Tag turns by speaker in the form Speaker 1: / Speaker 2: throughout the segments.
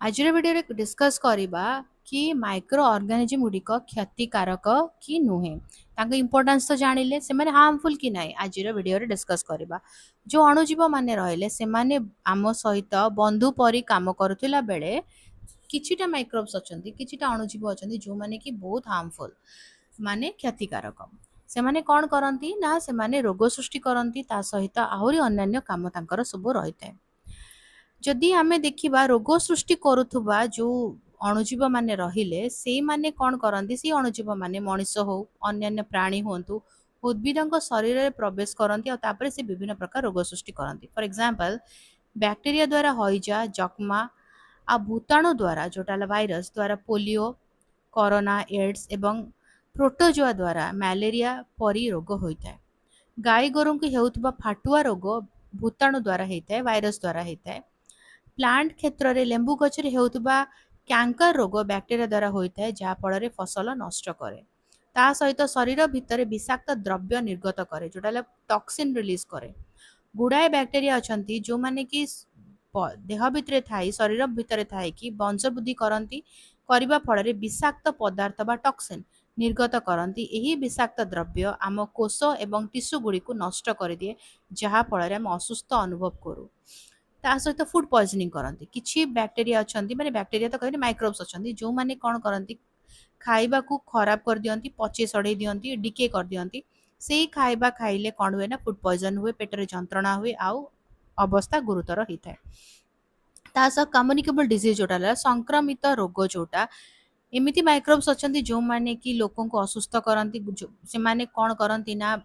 Speaker 1: आज video discuss करवा कि माइक्रो ऑर्गेनिज्म गुड़िक क्षतिकारक कि नुहे इम्पोर्टेंस तो जानिले से माने हार्मफुल कि ना आज भिडियो डिस्कस करवा जो अणुजीव माने रहिले से माने आम सहित बंधु परी काम करुला बेले किछिटा माइक्रोब्स अछंती किछिटा अणुजीव अछंती जो माने कि बहुत हार्मफुल माने क्षतिकारक से माने कौन करती ना से माने रोग सृष्टि करती ता सहित आहरी अन्य काम तांकर सब रही है जदि आमे देखिबा रोग सृष्टि करुथुबा जो अणुजीव माने रहिले से माने कौन करती से अणुजीव माने मनीष हो अन्य प्राणी होंतु उद्भिदों शरीर में प्रवेश करती और से विभिन्न प्रकार रोग सृष्टि करती फॉर एग्जांपल बैक्टीरिया द्वारा हईजा जक्मा आ भूताणु द्वारा जोटा भाइरस द्वारा पोलियो कोरोना एड्स एवं प्रोटोजोआ द्वारा मलेरिया परी रोग होता है गाई गोरु को हेउथबा फाटुआ रोग भूताणु द्वारा होता है भाइरस द्वारा होता है प्लांट क्षेत्र में लेंबू गचरे हेउथबा कैंकर रोग बैक्टीरिया द्वारा होता है जहाँ फल फसल नष्ट करे ता सहित शरीर भितर विषाक्त द्रव्य निर्गत करे जोटा टॉक्सिन रिलीज करे गुड़ाए बैक्टीरिया अछंती जो माने कि देह भितर थाई शरीर भितर थाई कि वंश वृद्धि करती करने फल विषाक्त पदार्थ बा टॉक्सिन निर्गत करती यही विषाक्त द्रव्य आम कोष एवं टिश्यू गुड़ी को नष्ट कर दिए जहाँ फल आम असुस्थ अनुभव करूँ ता सहित फूड पॉइजनिंग करती किछि बैक्टीरिया अछंती माने बैक्टीरिया तो कहले माइक्रोब्स अछंती जो माने कोन करती खाइबा को खराब कर दियंती पचे सड़े दियंती डिके कर दियंती सेही खाइबा खाइले कोन हुए ना फूड पॉइजन हुए पेटरे जंत्रणा हुए आउ अवस्था गुरुतर होता है ता सह कम्युनिकेबल डिजीज जोटा संक्रमित रोग जोटा एमिति माइक्रोब्स अछंती जो माने कि लोकों को असुस्थ करंती से माने कोन करंती ना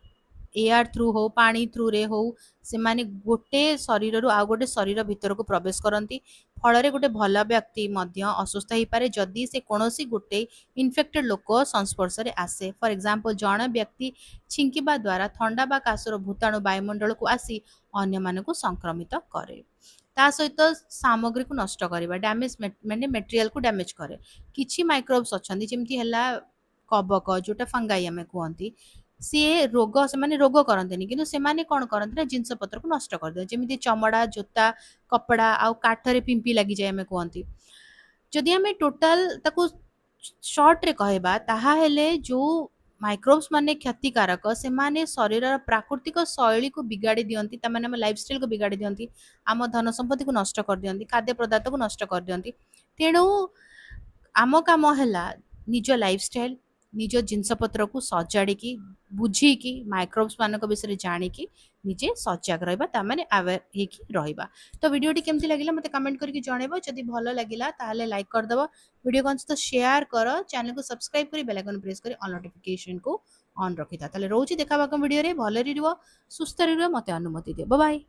Speaker 1: एयर थ्रू हो पानी थ्रू रे हो से माने गोटे शरीर रु आ गोटे शरीर भितर को प्रवेश करती फल गोटे भल व्यक्ति मध्य असुस्थ हो पारे जदि से कौनसी गोटे इनफेक्टेड लोक संस्पर्श में आसे फॉर एग्जांपल जड़े व्यक्ति छिंकिबा द्वारा ठंडा बा काशर भूताणु वायुमंडल को आसी अन्य मानक संक्रमित करे ता सहित सामग्री को नष्ट करवा डैमेज माने मटेरियल को डैमेज करे किछि माइक्रोब्स अछंती जेमती हला कबक जोटा फंगाई आमे कहंती सी रोग से माने रोग करते किंतु से माने कौन करते ना जिनस पत्र को नष्ट कर दिया जमी चमड़ा जोता कपड़ा आउ काठरे पिंपी लगी जाए आमे कहंती जदि आमे टोटल ताको शॉर्ट रे कहबा ताहा हेले जो माइक्रोब्स माने क्षतिकारक से माने शरीर प्राकृतिक शैली को बिगाड़ी दियंती ता माने लाइफस्टाइल को बिगाड़ी दियंती आम धन संपत्ति को नष्ट कर दियंती खाद्य पदार्थ को नष्ट कर दियंती तेणु आम काम है निज लाइफस्टाइल निज जिनपतर को सजाड़ी बुझीकी माइक्रोब्स मान विषय जाणिकी निजे सजग रहा मैंने अवेयर रहा तो वीडियोटी केमती लगे मत कमेंट करके जनइब जदि भल लगे ताहले लाइक करदेव वीडियो को तो शेयर कर चैनल को सब्सक्राइब कर बेल आइकन प्रेस कर ऑल नोटिफिकेशन को ऑन रखी था रोचे देखा वीडियो भले रुह सुस्थ रुह मत अनुमति दे बाय।